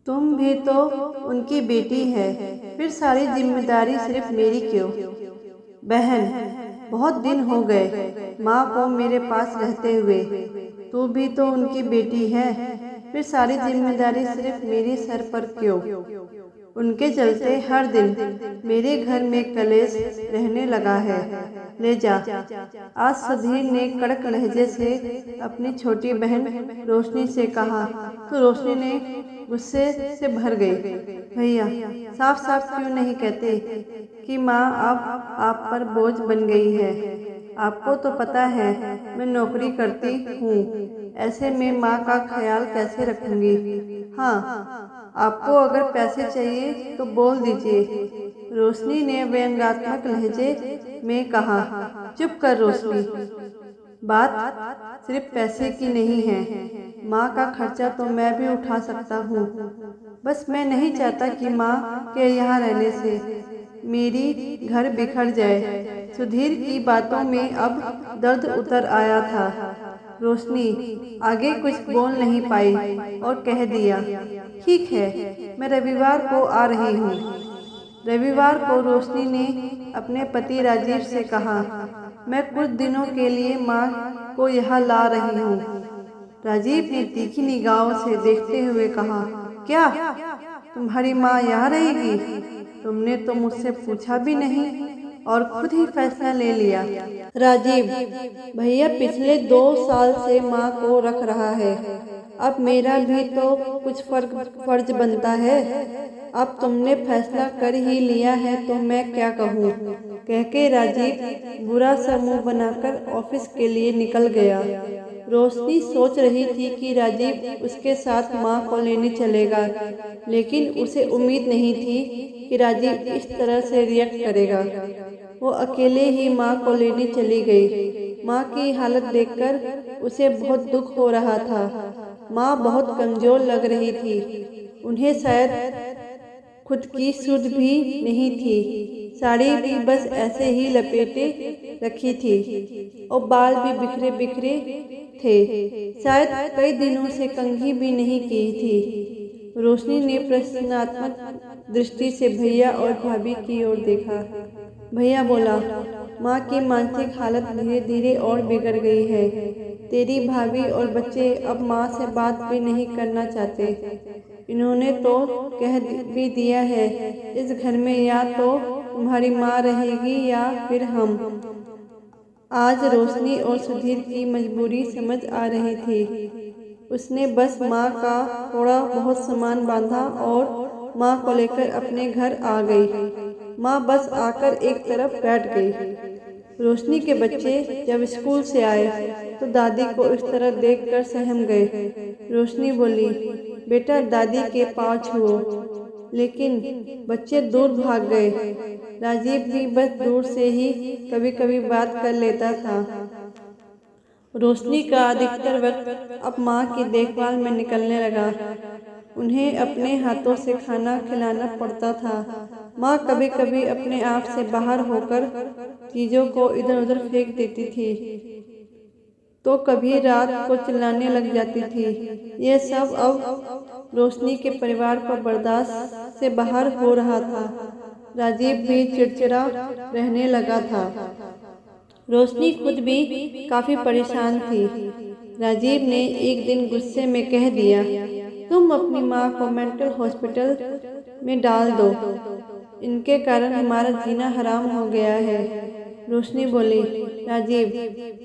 तुम भी तो उनकी बेटी है, फिर सारी जिम्मेदारी सिर्फ मेरी क्यों? बहन, बहुत दिन हो गए माँ को मेरे पास रहते हुए। तू भी तो उनकी बेटी है, फिर सारी जिम्मेदारी सिर्फ मेरे सर पर क्यों? उनके चलते हर दिन मेरे घर में कलेश रहने लगा है। ले जा। आज सुधीर ने कड़क लहजे से अपनी छोटी बहन रोशनी से कहा तो रोशनी ने गुस्से से भर गई। भैया, साफ साफ क्यों नहीं कहते कि माँ अब आप पर बोझ बन गई है? आपको तो पता है मैं नौकरी करती हूँ, ऐसे में माँ का ख्याल कैसे रखूंगी? हाँ, आपको अगर पैसे चाहिए तो बोल दीजिए, रोशनी ने व्यंग्यात्मक लहजे में कहा। चुप कर रोशनी, बात सिर्फ पैसे की नहीं है, माँ का खर्चा तो मैं भी उठा सकता हूँ। बस मैं नहीं चाहता कि माँ के यहाँ रहने से मेरी घर बिखर जाए। सुधीर की बातों में अब दर्द उतर आया था। रोशनी आगे कुछ बोल नहीं पाई और कह दिया, ठीक है, मैं रविवार को आ रही हूँ। रविवार को रोशनी ने अपने पति राजीव से कहा, मैं कुछ दिनों के लिए माँ को यहाँ ला रही हूँ। राजीव ने तीखी निगाहों से देखते हुए कहा, क्या तुम्हारी माँ यहाँ रहेगी? तुमने तो मुझसे पूछा भी नहीं और खुद ही फैसला ले लिया। राजीव, भैया पिछले 2 साल से माँ को रख रहा है, अब मेरा भी तो कुछ फर्ज बनता है। अब तुमने फैसला कर ही लिया है तो मैं क्या कहूँ? कहके राजीव बुरा सा मुंह बनाकर ऑफिस के लिए निकल गया। रोशनी सोच रही थी कि राजीव उसके साथ माँ को लेने चलेगा, लेकिन उसे उम्मीद नहीं थी कि राजीव इस तरह से रिएक्ट करेगा। वो अकेले ही माँ को लेने चली गई। माँ की हालत देखकर उसे बहुत दुख हो रहा था। माँ बहुत कमजोर लग रही थी, उन्हें शायद खुद की सुध भी नहीं थी। साड़ी भी बस ऐसे ही लपेटे रखी थी और बाल भी बिखरे बिखरे थे, शायद कई दिनों से कंघी भी नहीं की थी। रोशनी ने प्रश्नात्मक दृष्टि से भैया और भाभी की ओर देखा। भैया बोला, माँ की मानसिक हालत धीरे धीरे और बिगड़ गई है। तेरी भाभी और बच्चे अब माँ से बात भी नहीं करना चाहते। इन्होंने तो कह भी दिया है, इस घर में या तो तुम्हारी माँ रहेगी या फिर हम। आज रोशनी और सुधीर की मजबूरी समझ आ रही थी। उसने बस माँ का थोड़ा बहुत सामान बांधा और माँ को लेकर अपने घर आ गई। माँ बस आकर एक तरफ बैठ गई। रोशनी के बच्चे जब स्कूल से आए तो दादी को इस तरह देखकर सहम गए। रोशनी बोली, बेटा दादी के पाँव छुओ, लेकिन बच्चे दूर भाग गए। राजीव भी बस दूर से ही कभी कभी बात कर लेता था। रोशनी का अधिकतर वक्त अब माँ की देखभाल में निकलने लगा। उन्हें अपने हाथों से खाना खिलाना पड़ता था। माँ कभी कभी अपने आप से बाहर होकर चीज़ों को इधर उधर फेंक देती थी, तो कभी रात को चिल्लाने लग जाती थी। ये सब अब रोशनी के परिवार को बर्दाश्त से बाहर हो रहा था। राजीव भी चिड़चिड़ा रहने लगा था। रोशनी खुद भी काफी परेशान थी। राजीव ने एक दिन गुस्से में कह दिया, तुम अपनी माँ को मेंटल हॉस्पिटल में डाल दो, इनके कारण हमारा जीना हराम हो गया है। रोशनी बोली, राजीव,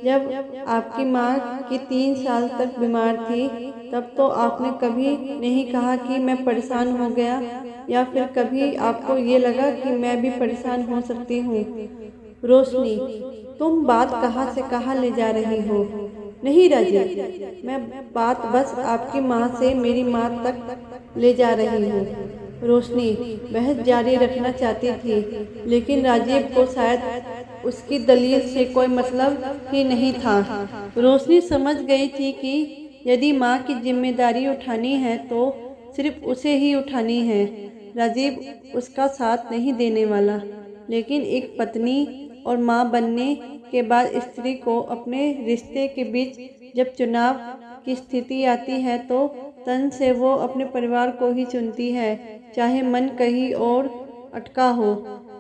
जब आपकी माँ की 3 साल तक बीमार थी तब तो आपने कभी नहीं कहा कि मैं परेशान हो गया, या फिर कभी आपको ये लगा कि मैं भी परेशान हो सकती हूँ? रोशनी, तुम बात कहाँ से कहाँ ले जा रही हो? नहीं राजीव, मैं बात बस आपकी माँ से मेरी माँ तक ले जा रही हूँ। रोशनी बहस जारी रखना चाहती थी, लेकिन राजीव को शायद उसकी दलील से कोई मतलब ही नहीं था। रोशनी समझ गई थी कि यदि माँ की जिम्मेदारी उठानी है तो सिर्फ उसे ही उठानी है। राजीव उसका साथ नहीं देने वाला, लेकिन एक पत्नी और माँ बनने के बाद स्त्री को अपने रिश्ते के बीच जब चुनाव की स्थिति आती है तो तन से वो अपने परिवार को ही चुनती है, चाहे मन कहीं और अटका हो।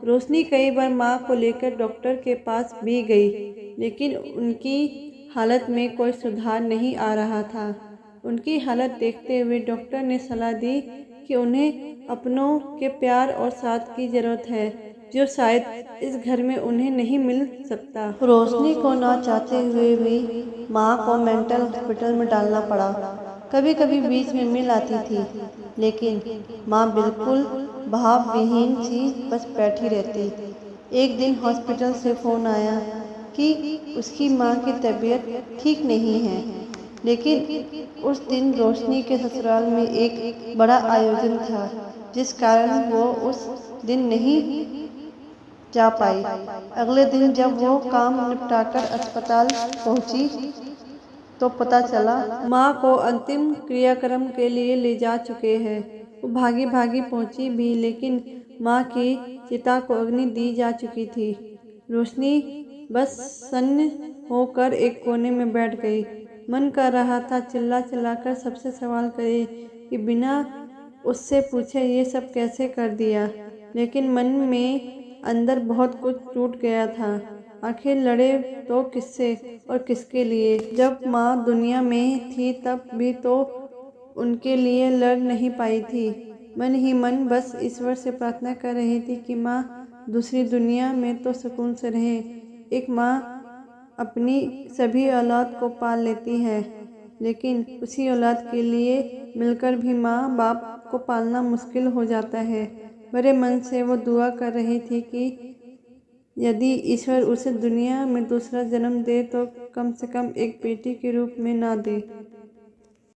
रोशनी कई बार माँ को लेकर डॉक्टर के पास भी गई, लेकिन उनकी हालत में कोई सुधार नहीं आ रहा था। उनकी हालत देखते हुए डॉक्टर ने सलाह दी कि उन्हें अपनों के प्यार और साथ की ज़रूरत है, जो शायद इस घर में उन्हें नहीं मिल सकता। रोशनी को ना चाहते हुए भी माँ को मेंटल हॉस्पिटल में डालना पड़ा। कभी कभी बीच में मिल आती थी, लेकिन माँ बिल्कुल भावविहीन सी बस बैठी रहती। एक दिन हॉस्पिटल से फ़ोन आया कि उसकी माँ की तबीयत ठीक नहीं है, लेकिन उस दिन रोशनी के ससुराल में एक बड़ा आयोजन था, जिस कारण वो उस दिन नहीं जा पाई। अगले दिन जब वो काम निपटाकर अस्पताल पहुंची तो पता चला माँ को अंतिम क्रियाक्रम के लिए ले जा चुके हैं। वो भागी भागी पहुंची भी, लेकिन माँ की चिता को अग्नि दी जा चुकी थी। रोशनी बस सन्न होकर एक कोने में बैठ गई। मन कर रहा था चिल्ला चिल्लाकर सबसे सवाल करे कि बिना उससे पूछे ये सब कैसे कर दिया, लेकिन मन में अंदर बहुत कुछ टूट गया था। आखिर लड़े तो किससे और किसके लिए? जब माँ दुनिया में थी तब भी तो उनके लिए लड़ नहीं पाई थी। मन ही मन बस ईश्वर से प्रार्थना कर रही थी कि माँ दूसरी दुनिया में तो सुकून से रहे। एक माँ अपनी सभी औलाद को पाल लेती है, लेकिन उसी औलाद के लिए मिलकर भी माँ बाप को पालना मुश्किल हो जाता है। बड़े मन से वो दुआ कर रही थी कि यदि ईश्वर उसे दुनिया में दूसरा जन्म दे तो कम से कम एक बेटी के रूप में ना दे।